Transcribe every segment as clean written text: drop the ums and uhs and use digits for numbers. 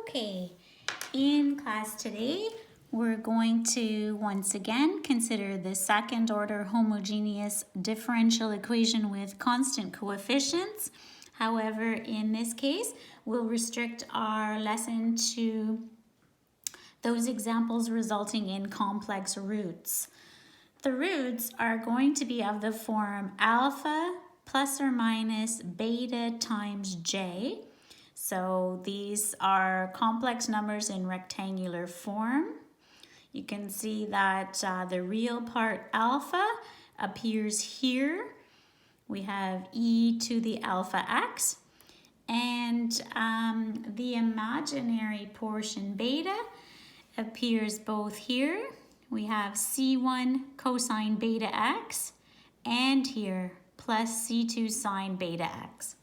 Okay, in class today, we're going to once again consider the second order homogeneous differential equation with constant coefficients. However, in this case, we'll restrict our lesson to those examples resulting in complex roots. The roots are going to be of the form alpha plus or minus beta times j. So these are complex numbers in rectangular form. You can see that the real part alpha appears here. We have e to the alpha x. And the imaginary portion beta appears both here. We have c1 cosine beta x and here plus c2 sine beta x.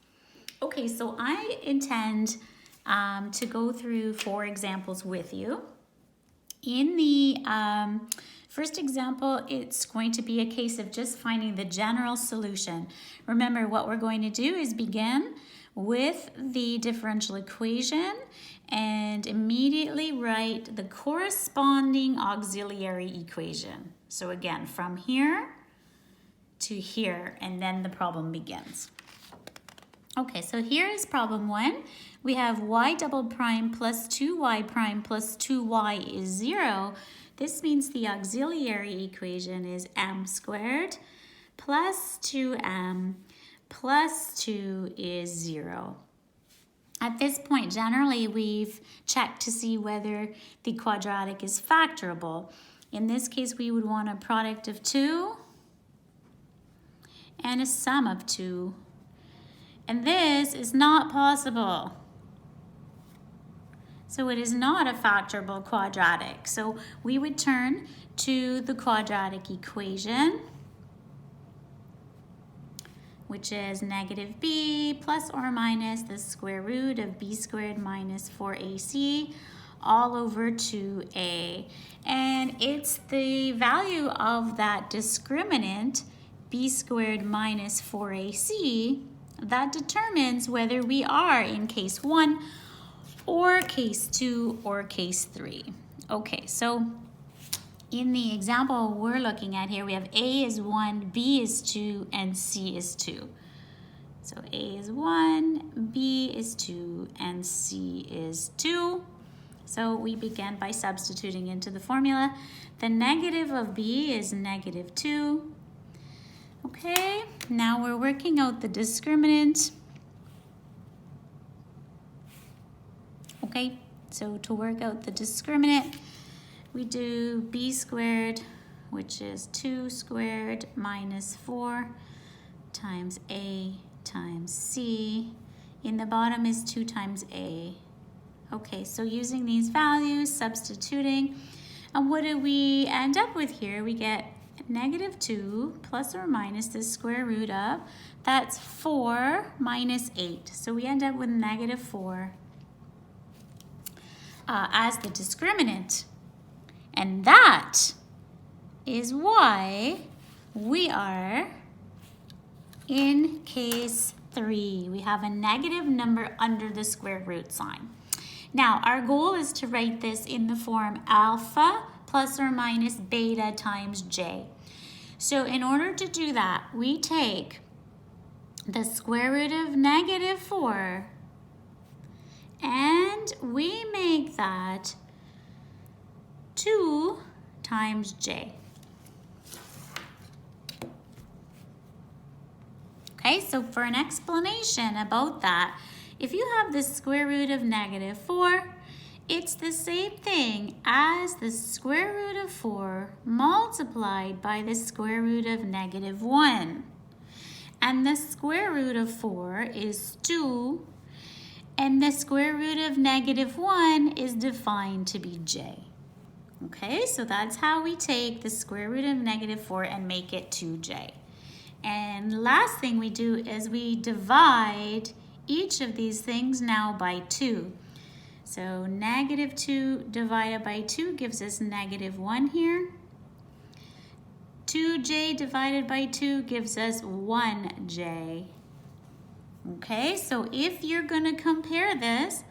Okay, so I intend to go through 4 examples with you. In the first example, it's going to be a case of just finding the general solution. Remember, what we're going to do is begin with the differential equation and immediately write the corresponding auxiliary equation. So again, from here to here, and then the problem begins. Okay, so here is problem 1. We have y double prime plus 2y prime plus 2y is 0. This means the auxiliary equation is m squared plus 2m plus 2 is 0. At this point, generally, we've checked to see whether the quadratic is factorable. In this case, we would want a product of 2 and a sum of 2. And this is not possible. So it is not a factorable quadratic. So we would turn to the quadratic equation, which is negative b plus or minus the square root of b squared minus 4ac all over 2a. And it's the value of that discriminant b squared minus 4ac that determines whether we are in case 1 or case 2 or case 3. Okay, so in the example we're looking at here, we have A is 1, B is 2, and C is 2. So A is 1, B is 2, and C is 2. So we begin by substituting into the formula. The negative of B is negative 2. Okay, now we're working out the discriminant. Okay, so to work out the discriminant, we do b squared, which is 2 squared minus 4 times a times c. In the bottom is 2 times a. Okay, so using these values, substituting, and what do we end up with here? We get negative 2 plus or minus the square root of, that's 4 minus 8. So we end up with negative 4 as the discriminant. And that is why we are in case 3. We have a negative number under the square root sign. Now, our goal is to write this in the form alpha plus or minus beta times j. So in order to do that, we take the square root of negative 4 and we make that 2 times j. Okay, so for an explanation about that, if you have the square root of negative 4, it's the same thing as the square root of 4 multiplied by the square root of negative 1. And the square root of 4 is 2, and the square root of negative 1 is defined to be j. Okay, so that's how we take the square root of negative 4 and make it 2j. And last thing we do is we divide each of these things now by 2. So negative 2 divided by 2 gives us negative 1 here. 2j divided by 2 gives us 1j. Okay, so if you're going to compare this,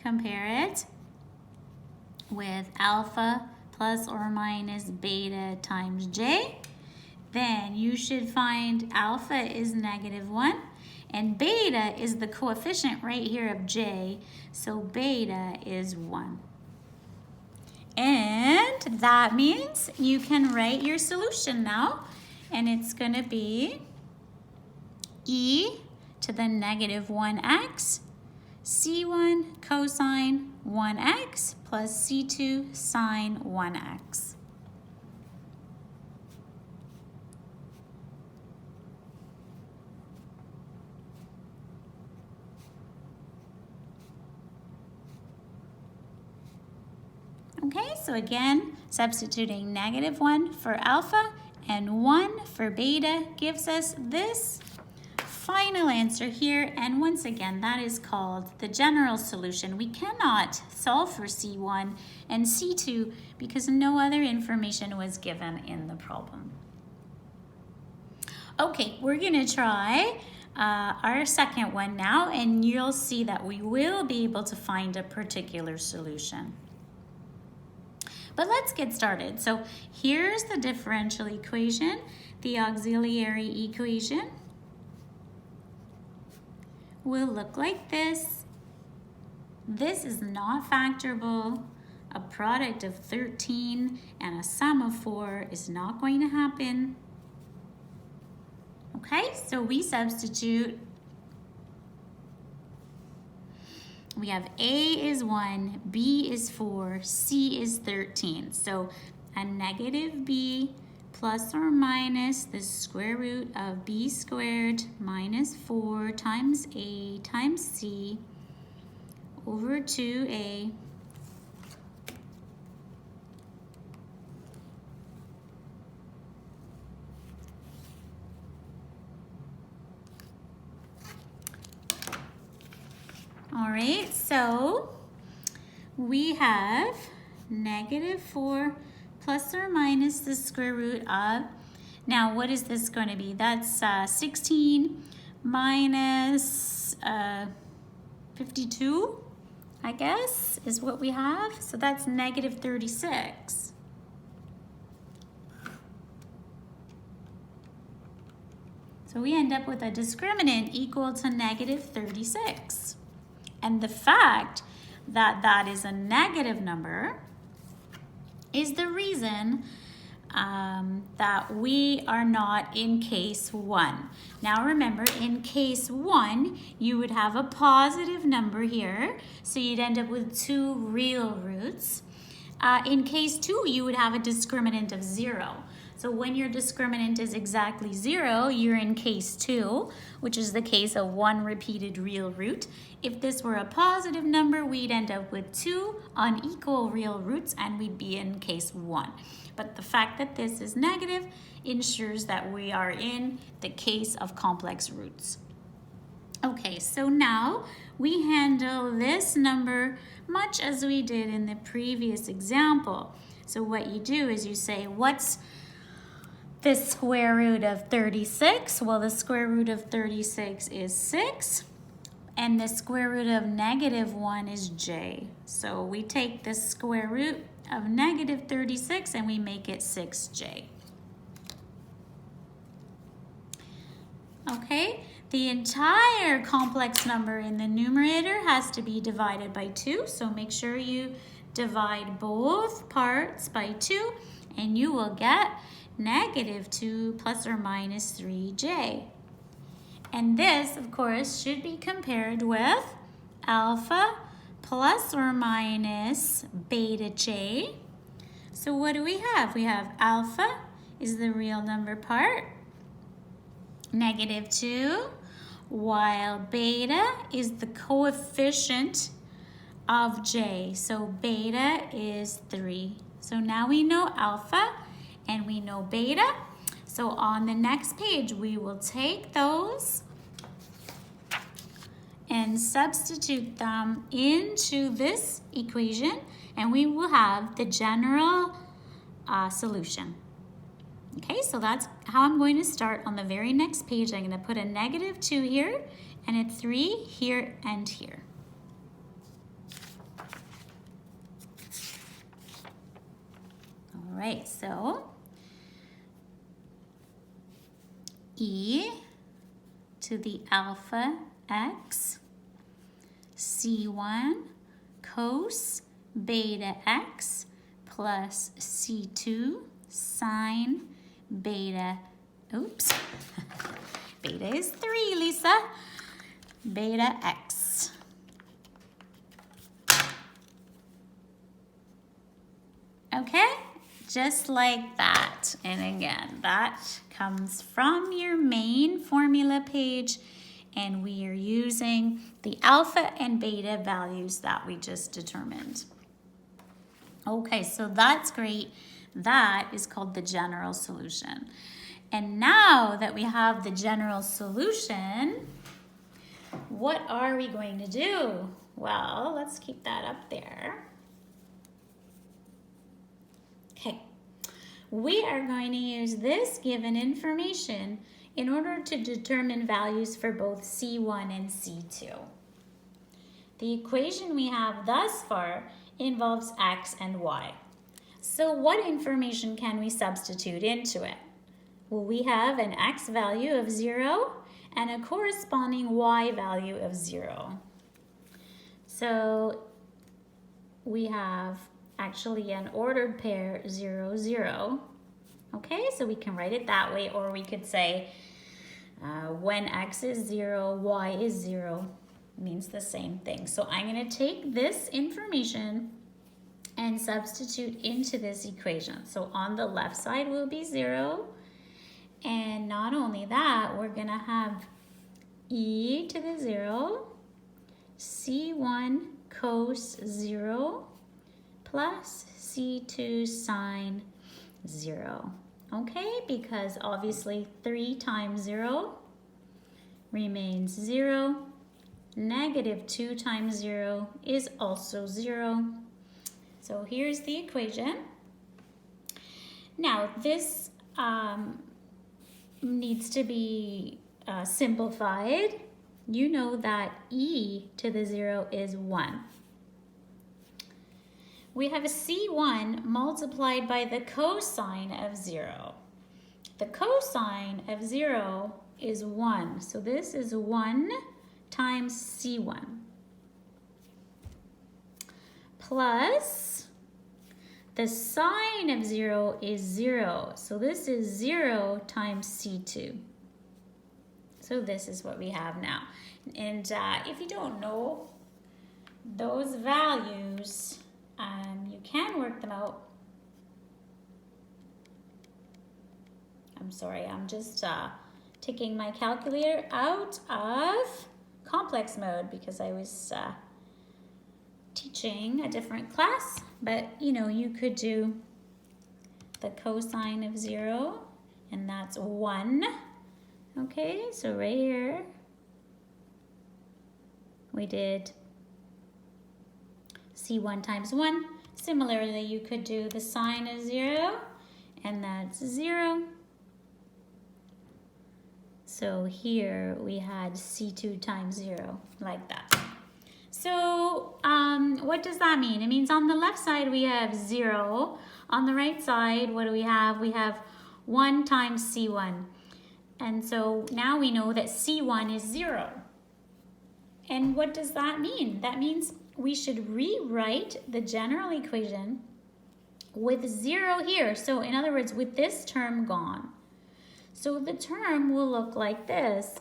compare it with alpha plus or minus beta times j, then you should find alpha is -1 and beta is the coefficient right here of j, so beta is 1. And that means you can write your solution now, and it's going to be e to the -1x c1 cosine 1x plus c2 sine 1x. Okay, so again, substituting -1 for alpha and 1 for beta gives us this final answer here. And once again, that is called the general solution. We cannot solve for C1 and C2 because no other information was given in the problem. Okay, we're gonna try our second one now, and you'll see that we will be able to find a particular solution. But let's get started. So here's the differential equation, the auxiliary equation will look like this. This is not factorable. A product of 13 and a sum of 4 is not going to happen. Okay, so we substitute. We have A is 1, B is 4, C is 13. So a -b plus or minus the square root of b squared minus 4 times A times C over 2A All right, so we have -4 plus or minus the square root of, now what is this going to be? That's 16 minus 52, I guess, is what we have. So that's -36. So we end up with a discriminant equal to -36. And the fact that that is a negative number is the reason that we are not in case 1. Now remember, in case 1, you would have a positive number here, so you'd end up with 2 real roots. In case 2, you would have a discriminant of 0. So when your discriminant is exactly 0, you're in case 2, which is the case of 1 repeated real root. If this were a positive number, we'd end up with 2 unequal real roots, and we'd be in case 1. But the fact that this is negative ensures that we are in the case of complex roots. Okay, so now we handle this number much as we did in the previous example. So what you do is you say, what's the square root of 36? Well, the square root of 36 is 6, and the square root of -1 is j. So we take the square root of -36 and we make it 6j. Okay, the entire complex number in the numerator has to be divided by 2, so make sure you divide both parts by 2, and you will get -2 plus or minus 3j. And this, of course, should be compared with alpha plus or minus beta j. So what do we have? We have alpha is the real number part, -2, while beta is the coefficient of j. So beta is 3. So now we know alpha and we know beta. So on the next page, we will take those and substitute them into this equation, and we will have the general solution. Okay, so that's how I'm going to start on the very next page. I'm going to put a -2 here and a 3 here and here. right, so e to the alpha x c1 cos beta x plus c2 sine beta, oops, beta is 3, Lisa, beta x. Okay, just like that. And again, that comes from your main formula page, and we are using the alpha and beta values that we just determined. Okay, so that's great. That is called the general solution. And now that we have the general solution, what are we going to do? Well, let's keep that up there. Okay, we are going to use this given information in order to determine values for both C1 and C2. The equation we have thus far involves x and y. So what information can we substitute into it? Well, we have an x value of 0 and a corresponding y value of 0. So we have actually an ordered pair 0, 0. Okay, so we can write it that way, or we could say when x is 0, y is 0, means the same thing. So I'm going to take this information and substitute into this equation. So on the left side will be 0, and not only that, we're going to have e to the 0, c1 cos 0, plus c2 sine 0. Okay, because obviously 3 times 0 remains 0. Negative 2 times 0 is also 0. So here's the equation. Now this needs to be simplified. You know that e to the 0 is 1. We have a c1 multiplied by the cosine of 0. The cosine of 0 is 1. So this is 1 times c1 plus the sine of 0 is 0. So this is 0 times c2. So this is what we have now. And if you don't know those values, you can work them out. I'm sorry, I'm just taking my calculator out of complex mode because I was teaching a different class. But you know, you could do the cosine of 0, and that's 1. Okay, so right here we did c1 times 1. Similarly, you could do the sine of 0, and that's 0. So here we had c2 times 0, like that. So what does that mean? It means on the left side we have 0. On the right side, what do we have? We have 1 times c1. And so now we know that c1 is 0. And what does that mean? That means we should rewrite the general equation with 0 here. So in other words, with this term gone. So the term will look like this.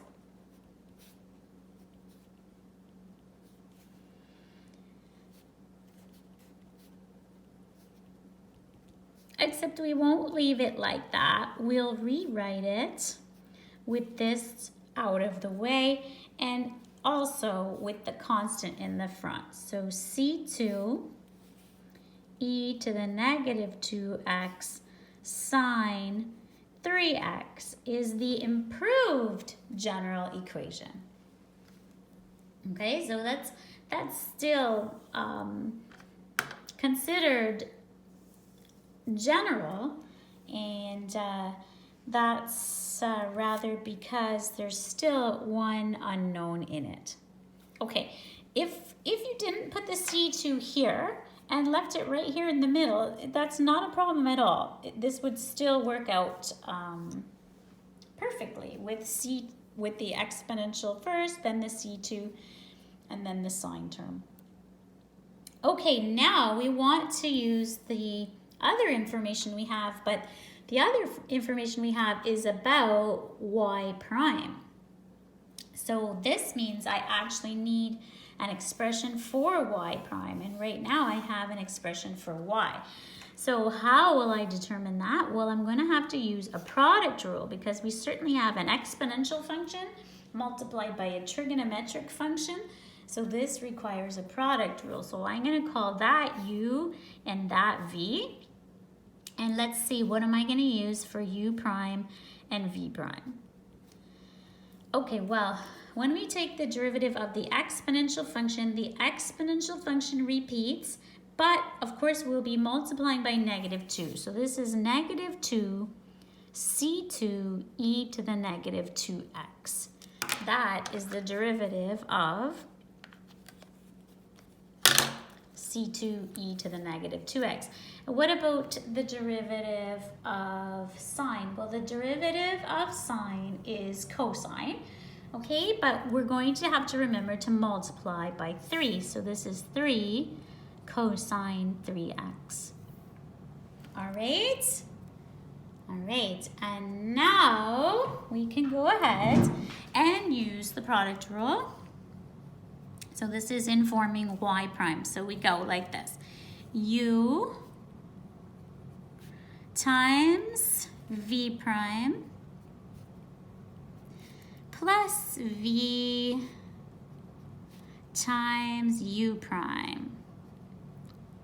Except we won't leave it like that. We'll rewrite it with this out of the way and also with the constant in the front. So c2 e to the negative 2x sine 3x is the improved general equation. Okay, so that's still considered general, and that's rather because there's still one unknown in it. Okay, if you didn't put the c2 here and left it right here in the middle, that's not a problem at all. This would still work out perfectly with the exponential first, then the C2, and then the sine term. Okay, now we want to use the other information we have, but the other information we have is about y prime. So this means I actually need an expression for y prime, and right now I have an expression for y. So how will I determine that? Well, I'm going to have to use a product rule because we certainly have an exponential function multiplied by a trigonometric function. So this requires a product rule. So I'm going to call that u and that v. And let's see, what am I going to use for u prime and v prime? Okay, well, when we take the derivative of the exponential function repeats, but of course we'll be multiplying by -2. So this is -2 c2 e to the -2x. That is the derivative of c2 e to the -2x. And what about the derivative of sine? Well, the derivative of sine is cosine, okay? But we're going to have to remember to multiply by 3. So this is 3 cosine 3x. All right? All right, and now we can go ahead and use the product rule. So this is informing y prime. So we go like this. U times v prime plus v times u prime.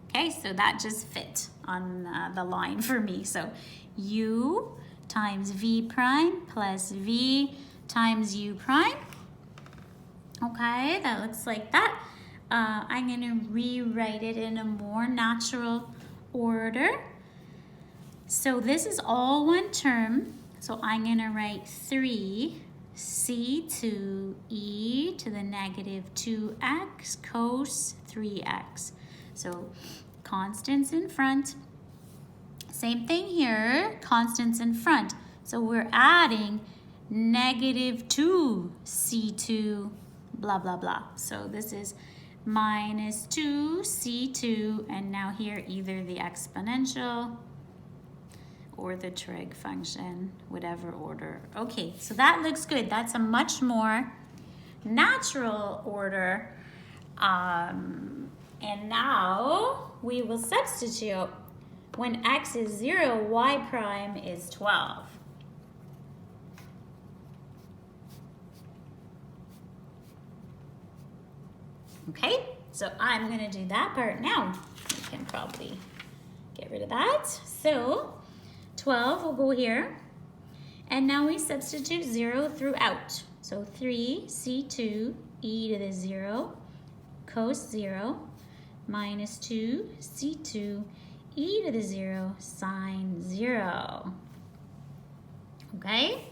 Okay, so that just fit on the line for me. So u times v prime plus v times u prime. Okay, that looks like that. I'm going to rewrite it in a more natural order. So this is all one term. So I'm going to write 3 c2 e to the -2x cos 3x. So constants in front. Same thing here, constants in front. So we're adding -2 c2 blah, blah, blah. So this is -2 c2, and now here either the exponential or the trig function, whatever order. Okay, so that looks good. That's a much more natural order. And now we will substitute. When x is 0, y prime is 12. Okay, so I'm going to do that part now. We can probably get rid of that. So 12 will go here. And now we substitute 0 throughout. So 3 c2 e to the 0 cos 0 minus 2 c2 e to the 0 sine 0. Okay,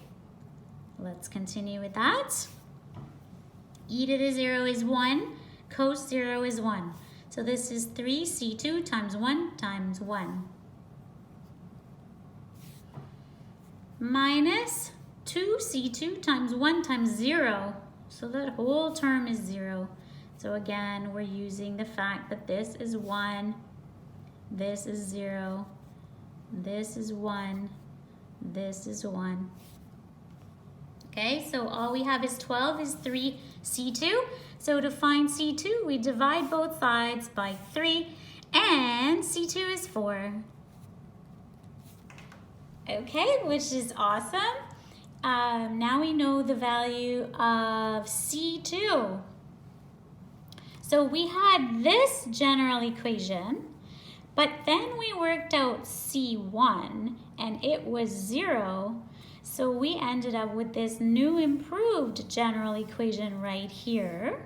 let's continue with that. E to the 0 is 1. Cos 0 is 1. So this is 3 c2 times 1 times 1. Minus 2 c2 times 1 times 0. So that whole term is 0. So again, we're using the fact that this is 1, this is 0, this is 1, this is 1. Okay, so all we have is 12 is 3 c2. So to find c2, we divide both sides by 3, and c2 is 4. Okay, which is awesome. Now we know the value of c2. So we had this general equation, but then we worked out c1, and it was 0. So we ended up with this new improved general equation right here.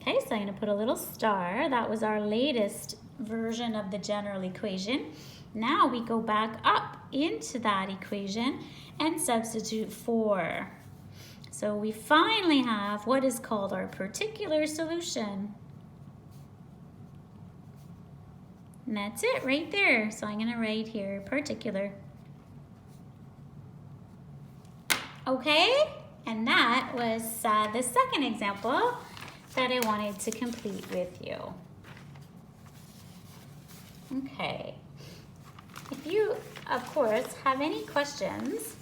Okay, so I'm going to put a little star. That was our latest version of the general equation. Now we go back up into that equation and substitute 4. So we finally have what is called our particular solution. And that's it right there. So I'm gonna write here particular. Okay, and that was the second example that I wanted to complete with you. Okay, if you, of course, have any questions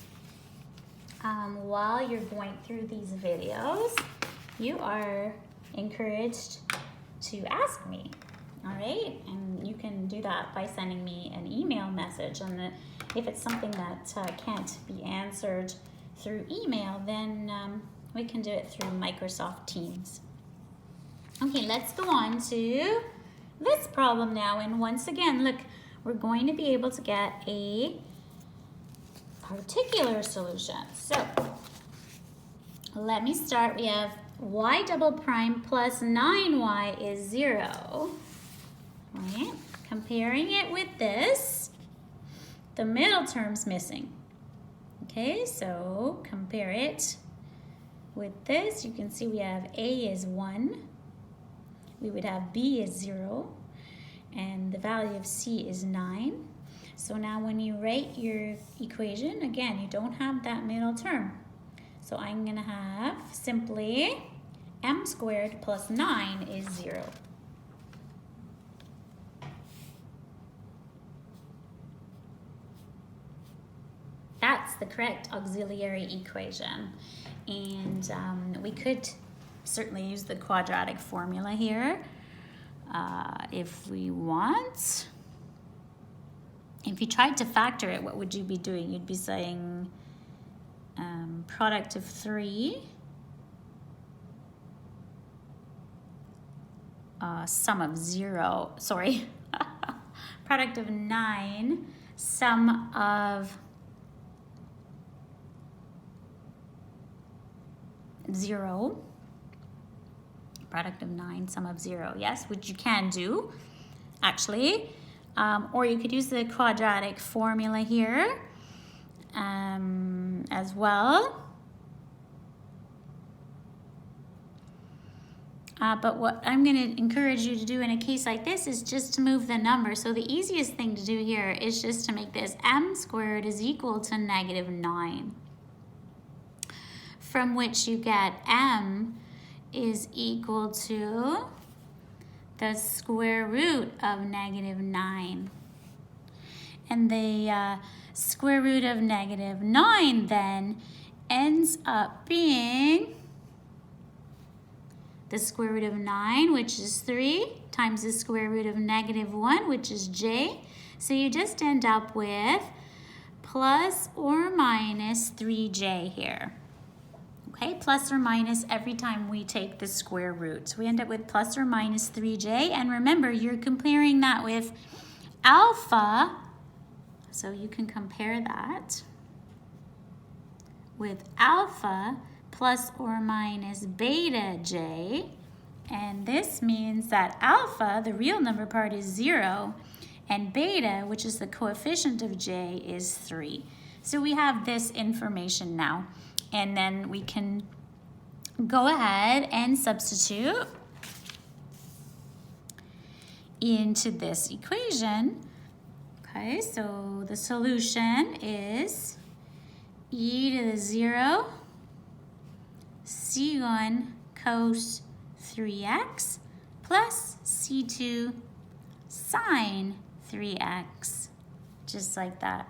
while you're going through these videos, you are encouraged to ask me, all right? And you can do that by sending me an email message. And if it's something that can't be answered through email, then we can do it through Microsoft Teams. Okay, let's go on to this problem now. And once again, look, we're going to be able to get a particular solution. So let me start. We have y double prime plus 9y is 0. Right? Comparing it with this, the middle term's missing. Okay, so compare it with this. You can see we have a is 1. We would have b is 0. And the value of c is 9. So now when you write your equation, again, you don't have that middle term. So I'm going to have simply m squared plus 9 is 0. That's the correct auxiliary equation. And we could certainly use the quadratic formula here if we want. If you tried to factor it, what would you be doing? You'd be saying product of 3, sum of 0, sorry, product of 9, sum of 0, product of 9, sum of 0, yes, which you can do, actually. Or you could use the quadratic formula here as well. But what I'm going to encourage you to do in a case like this is just to move the number. So the easiest thing to do here is just to make this m squared is equal to negative 9. From which you get m is equal to the square root of negative 9. And the square root of negative 9 then ends up being the square root of 9, which is 3, times the square root of negative 1, which is j. So you just end up with plus or minus 3j here. Okay, plus or minus every time we take the square root. So we end up with plus or minus 3j. And remember, you're comparing that with alpha. So you can compare that with alpha plus or minus beta j. And this means that alpha, the real number part, is 0. And beta, which is the coefficient of j, is 3. So we have this information now. And then we can go ahead and substitute into this equation. Okay, so the solution is e to the 0 c1 cos 3x plus c2 sine 3x, just like that.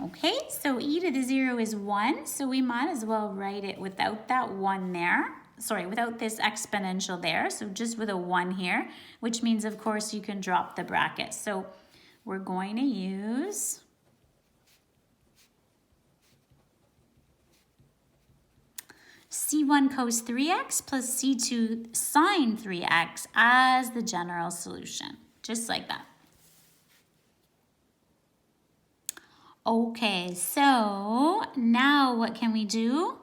Okay, so e to the 0 is 1, so we might as well write it without that 1 there. Sorry, without this exponential there, so just with a 1 here, which means, of course, you can drop the bracket. So we're going to use c1 cos 3x plus c2 sine 3x as the general solution, just like that. Okay, so now what can we do?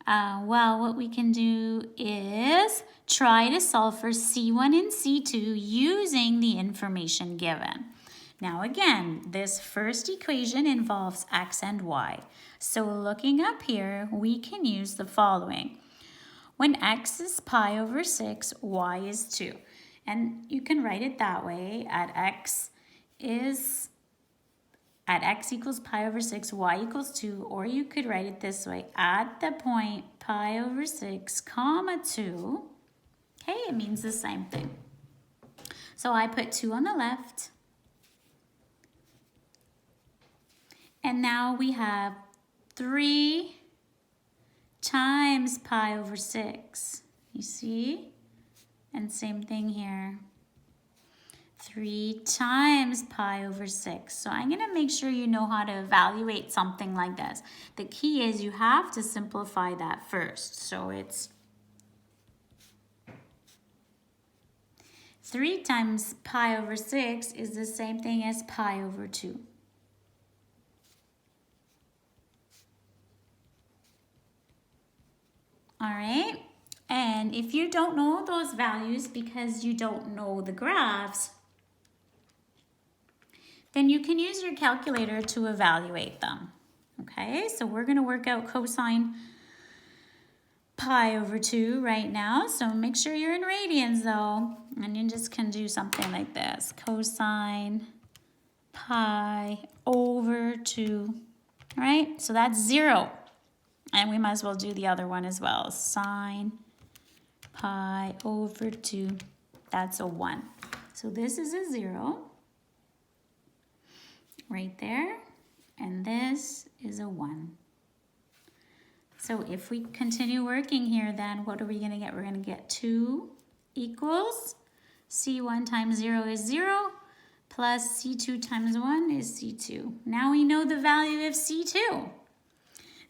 Well, what we can do is try to solve for C1 and C2 using the information given. Now again, this first equation involves x and y. So looking up here, we can use the following. When x is pi over 6, y is 2. And you can write it that way, at x equals pi over 6, y equals 2, or you could write it this way, at the point pi over 6, comma 2, okay, it means the same thing. So I put 2 on the left, and now we have 3 times pi over 6, you see? And same thing here. 3 times pi over 6. So I'm going to make sure you know how to evaluate something like this. The key is you have to simplify that first. So it's 3 times pi over 6 is the same thing as pi over 2. All right, and if you don't know those values because you don't know the graphs, then you can use your calculator to evaluate them. Okay, so we're going to work out cosine pi over 2 right now. So make sure you're in radians though, and you just can do something like this. Cosine pi over 2, all right? So that's 0. And we might as well do the other one as well. Sine pi over 2, that's a 1. So this is a 0 right there, and this is a 1. So if we continue working here, then what are we going to get? We're going to get 2 equals C1 times 0 is 0, plus C2 times 1 is C2. Now we know the value of C2.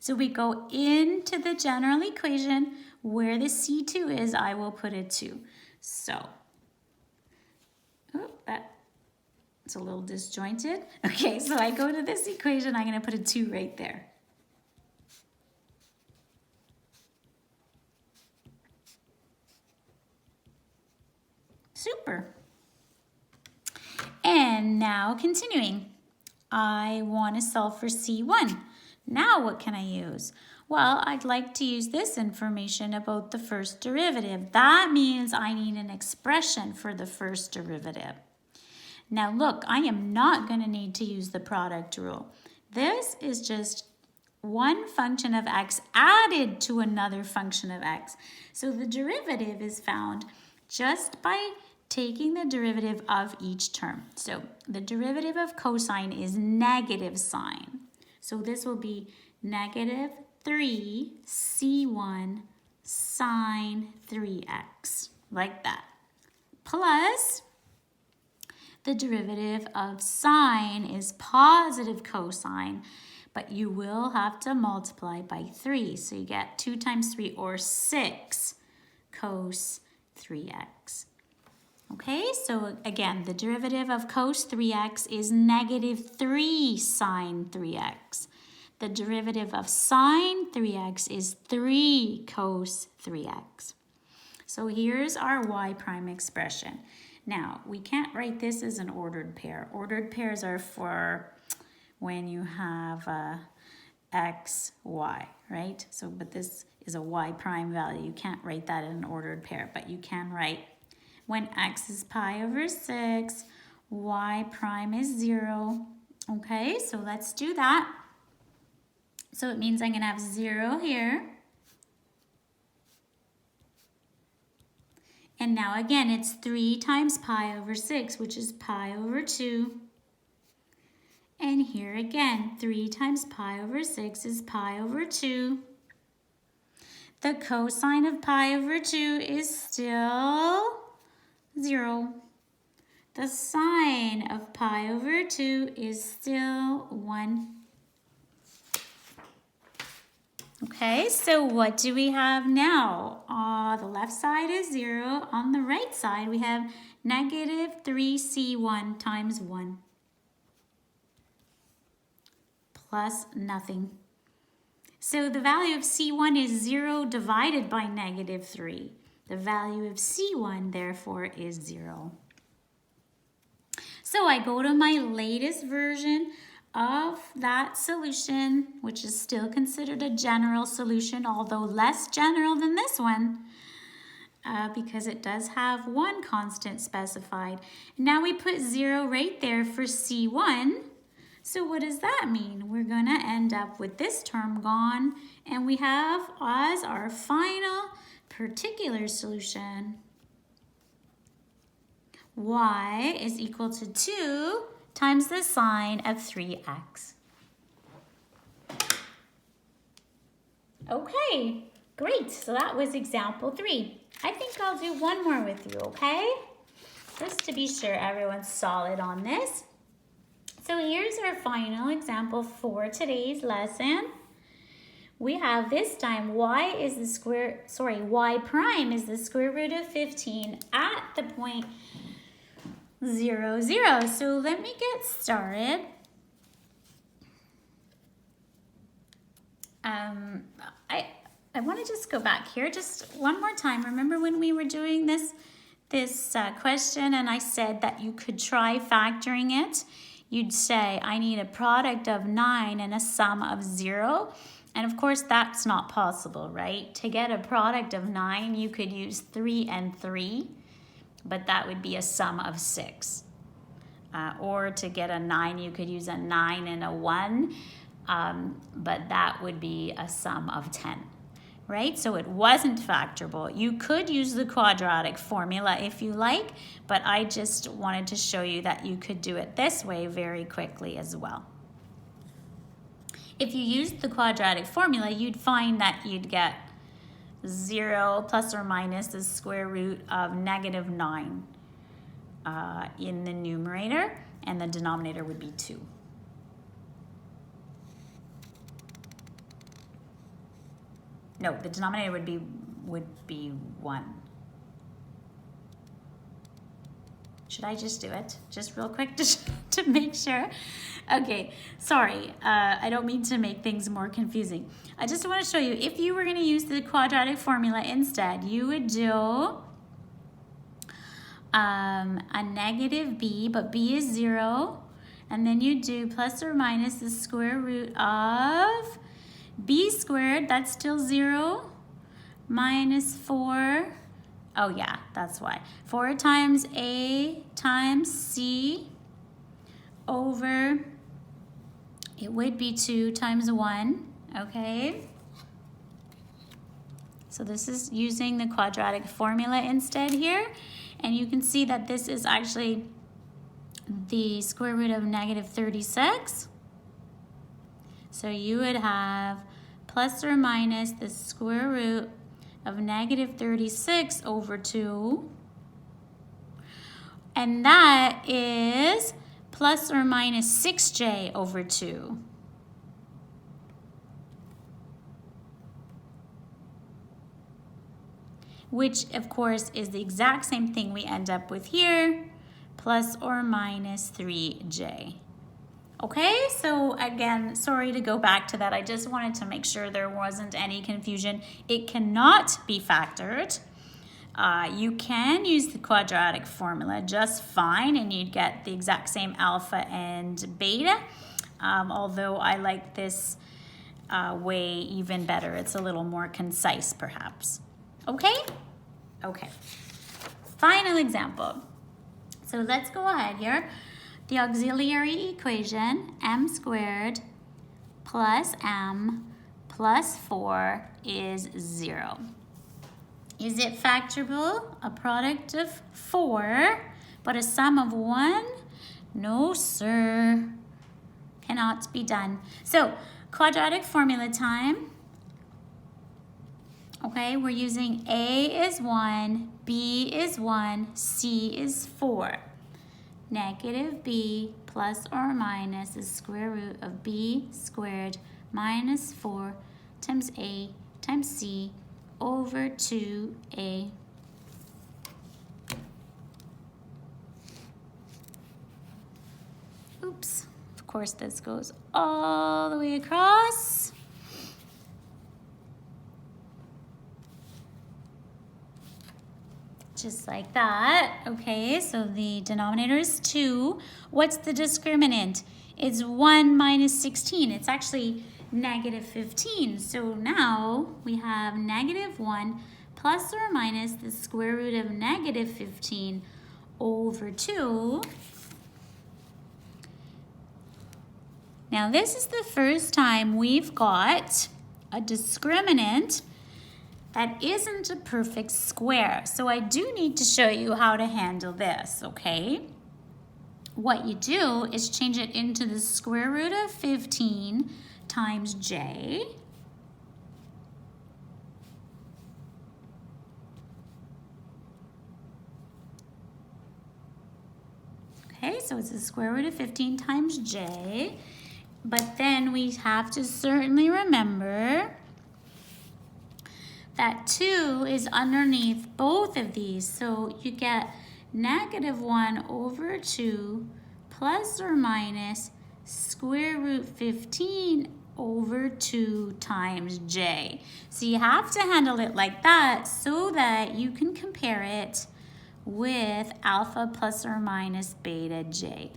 So we go into the general equation. Where the C2 is, I will put a 2. So, oh, that's a little disjointed. Okay, so I go to this equation. I'm going to put a 2 right there. Super. And now continuing, I want to solve for C1. Now what can I use? Well, I'd like to use this information about the first derivative. That means I need an expression for the first derivative. Now look, I am not going to need to use the product rule. This is just one function of x added to another function of x. So the derivative is found just by taking the derivative of each term. So the derivative of cosine is negative sine. So this will be negative 3 C1 sine 3x, like that. Plus, the derivative of sine is positive cosine, but you will have to multiply by 3. So you get 2 times 3, or 6 cos 3x. Okay, so again, the derivative of cos 3x is negative 3 sine 3x. The derivative of sine 3x is 3 cos 3x. So here's our y prime expression. Now, we can't write this as an ordered pair. Ordered pairs are for when you have x, y, right? So, but this is a y prime value. You can't write that in an ordered pair, but you can write when x is pi over 6, y prime is 0. Okay, so let's do that. So it means I'm going to have 0 here. And now again, it's 3 times pi over 6, which is pi over 2. And here again, 3 times pi over 6 is pi over 2. The cosine of pi over 2 is still 0. The sine of pi over 2 is still 1. Okay, so what do we have now? The left side is 0. On the right side, we have negative 3c1 times 1 plus nothing. So the value of c1 is 0 divided by negative 3. The value of c1, therefore, is 0. So I go to my latest version of that solution, which is still considered a general solution, although less general than this one, because it does have one constant specified. Now we put 0 right there for C1. So what does that mean? We're going to end up with this term gone, and we have as our final particular solution, y is equal to 2 times the sine of 3x. Okay, great. So that was example 3. I think I'll do one more with you, okay? Just to be sure everyone's solid on this. So here's our final example for today's lesson. We have this time y prime is the square root of 15 at the point 0, 0. So let me get started. I want to just go back here just one more time. Remember when we were doing this question and I said that you could try factoring it? You'd say, I need a product of 9 and a sum of 0. And of course, that's not possible, right? To get a product of 9, you could use 3 and 3, but that would be a sum of 6. Or to get a 9, you could use a 9 and a 1, but that would be a sum of 10. Right? So it wasn't factorable. You could use the quadratic formula if you like, but I just wanted to show you that you could do it this way very quickly as well. If you used the quadratic formula, you'd find that you'd get 0 plus or minus the square root of negative 9 in the numerator, and the denominator would be 2. No, the denominator would be 1. Should I just do it? Just real quick to make sure? Okay, sorry. I don't mean to make things more confusing. I just want to show you, if you were going to use the quadratic formula instead, you would do a negative b, but b is 0. And then you do plus or minus the square root of b squared, that's still 0, minus 4, oh yeah, that's why. 4 times a times c over, it would be 2 times 1, okay? So this is using the quadratic formula instead here. And you can see that this is actually the square root of negative 36. So you would have plus or minus the square root of negative 36 over 2. And that is plus or minus 6j over 2. Which, of course, is the exact same thing we end up with here, plus or minus 3j. Okay, so again, sorry to go back to that. I just wanted to make sure there wasn't any confusion. It cannot be factored. You can use the quadratic formula just fine, and you'd get the exact same alpha and beta, although I like this way even better. It's a little more concise, perhaps. Okay? Okay. Final example. So let's go ahead here. The auxiliary equation, m squared plus m plus 4 is 0. Is it factorable? A product of 4, but a sum of 1? No, sir. Cannot be done. So, quadratic formula time. Okay, we're using A is 1, B is 1, C is 4. Negative b plus or minus the square root of b squared minus 4 times a times c over 2a. Oops, of course this goes all the way across. Just like that. Okay, so the denominator is 2. What's the discriminant? It's 1 minus 16. It's actually negative 15. So now we have negative 1 plus or minus the square root of negative 15 over 2. Now this is the first time we've got a discriminant that isn't a perfect square. So I do need to show you how to handle this, okay? What you do is change it into the square root of 15 times j. Okay, so it's the square root of 15 times j. But then we have to certainly remember that 2 is underneath both of these. So you get negative 1 over 2 plus or minus square root 15 over 2 times j. So you have to handle it like that so that you can compare it with alpha plus or minus beta j.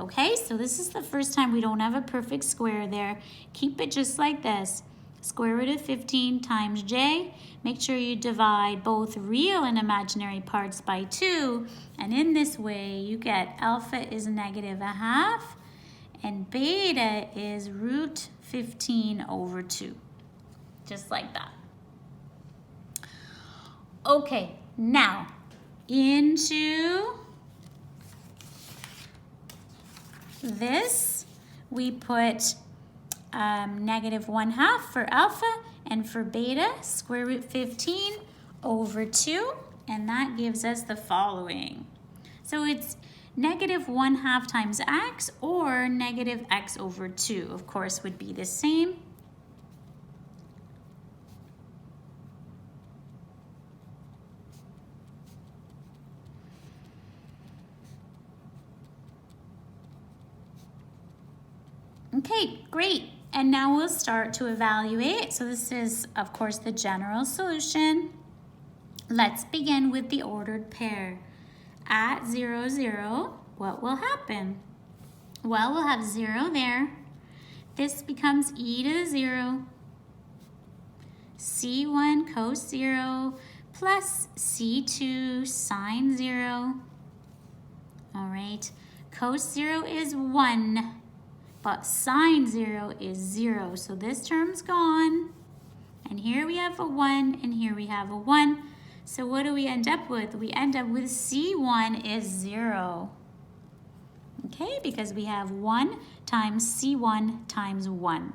Okay, so this is the first time we don't have a perfect square there. Keep it just like this. Square root of 15 times j. Make sure you divide both real and imaginary parts by 2. And in this way, you get alpha is negative 1/2 and beta is root 15 over 2. Just like that. Okay, now into this, we put negative 1/2 for alpha, and for beta, square root 15 over 2, and that gives us the following. So it's negative 1/2 times x, or negative x over 2, of course, would be the same. Okay, great. And now we'll start to evaluate. So this is, of course, the general solution. Let's begin with the ordered pair. At 0, 0, what will happen? Well, we'll have 0 there. This becomes e to the 0, c1 cos 0, plus c2 sine 0. All right, cos 0 is 1. But sine 0 is 0, so this term's gone. And here we have a 1, and here we have a 1. So what do we end up with? We end up with c1 is 0. Okay, because we have 1 times c1 times 1.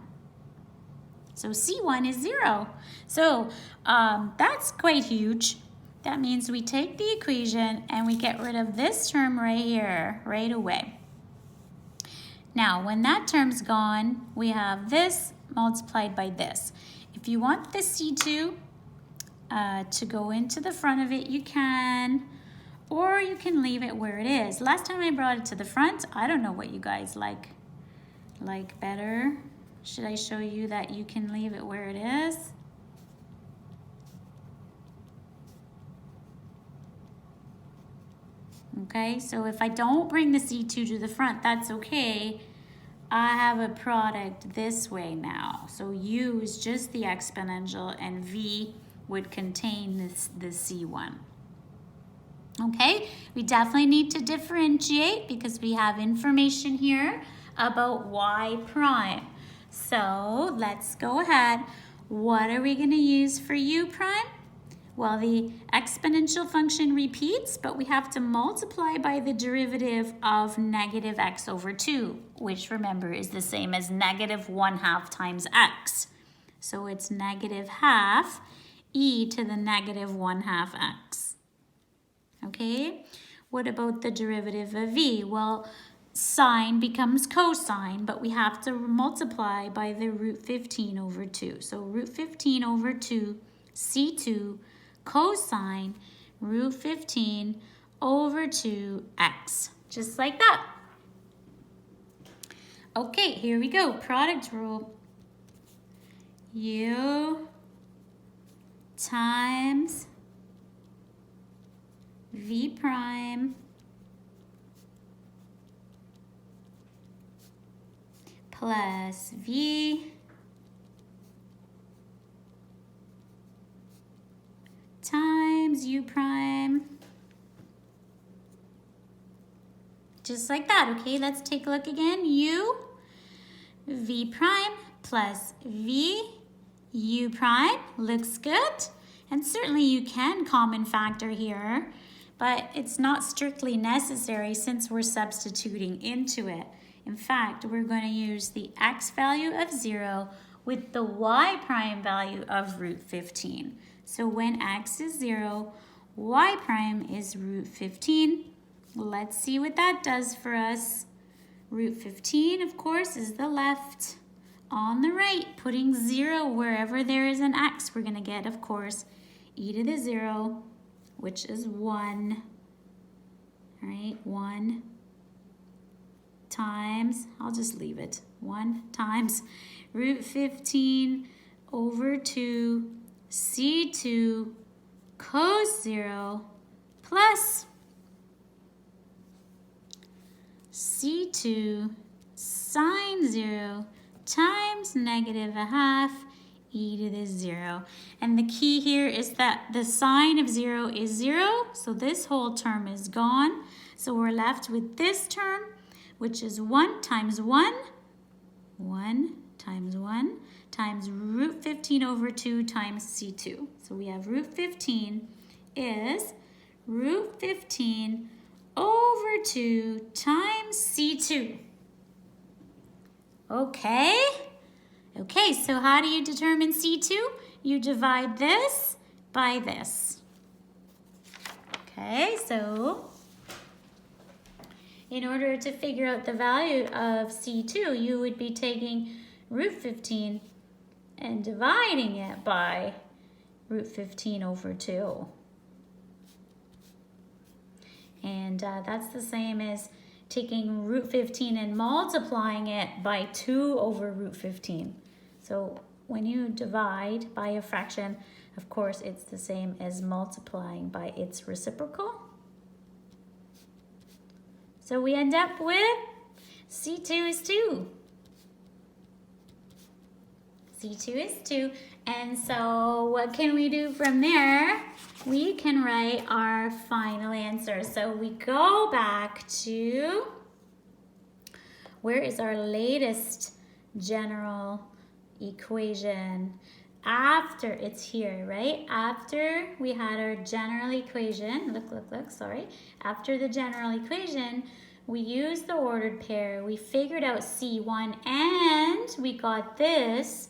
So c1 is 0. So that's quite huge. That means we take the equation and we get rid of this term right here, right away. Now, when that term's gone, we have this multiplied by this. If you want the C2 to go into the front of it, you can, or you can leave it where it is. Last time I brought it to the front, I don't know what you guys like better. Should I show you that you can leave it where it is? Okay, so if I don't bring the C2 to the front, that's okay. I have a product this way now. So U is just the exponential and V would contain the C1. Okay, we definitely need to differentiate because we have information here about Y prime. So let's go ahead. What are we going to use for U prime? Well, the exponential function repeats, but we have to multiply by the derivative of negative x over 2, which, remember, is the same as negative 1/2 times x. So it's negative 1/2 e to the negative 1/2 x. Okay, what about the derivative of v? Well, sine becomes cosine, but we have to multiply by the root 15 over 2. So root 15 over 2, c2, cosine root 15 over 2x, just like that. Okay, here we go. Product rule. U times V prime plus v times u prime. Just like that, okay? Let's take a look again. U, v prime plus v u prime. Looks good. And certainly you can common factor here, but it's not strictly necessary since we're substituting into it. In fact, we're going to use the x value of 0 with the y prime value of root 15. So when x is 0, y prime is root 15. Let's see what that does for us. Root 15, of course, is the left. On the right, putting 0 wherever there is an x, we're going to get, of course, e to the 0, which is 1. All right, 1 times, I'll just leave it, 1 times root 15 over 2 c2 cos 0 plus c2 sine 0 times negative a half e to the 0. And the key here is that the sine of 0 is 0, so this whole term is gone. So we're left with this term, which is 1 times 1, 1 times 1, times root 15 over 2 times c2. So we have root 15 is root 15 over 2 times c2. Okay? Okay, so how do you determine c2? You divide this by this. Okay, so in order to figure out the value of c2, you would be taking root 15 and dividing it by root 15 over 2. And that's the same as taking root 15 and multiplying it by 2 over root 15. So when you divide by a fraction, of course, it's the same as multiplying by its reciprocal. So we end up with c2 is 2. c2 is 2. And so what can we do from there? We can write our final answer. So we go back to, where is our latest general equation? After, it's here, right? After we had our general equation, sorry. After the general equation, we used the ordered pair. We figured out C1 and we got this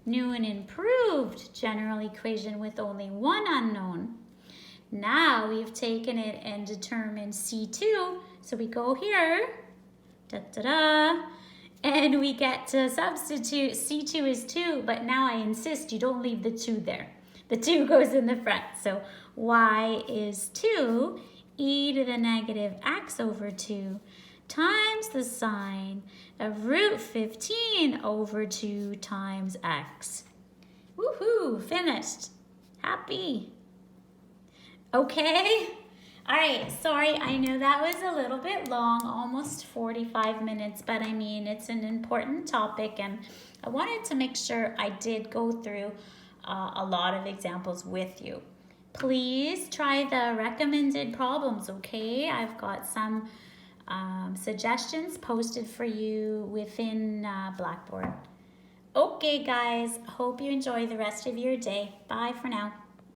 new and improved general equation with only one unknown. Now we've taken it and determined C2. So we go here, and we get to substitute. C2 is 2, but now I insist you don't leave the 2 there. The 2 goes in the front. So y is 2, e to the negative x over 2 times the sine of root 15 over 2 times x. Woohoo, finished. Happy. Okay. All right, sorry, I know that was a little bit long, almost 45 minutes, but I mean, it's an important topic and I wanted to make sure I did go through a lot of examples with you. Please try the recommended problems, okay? I've got some suggestions posted for you within Blackboard. Okay, guys, hope you enjoy the rest of your day. Bye for now.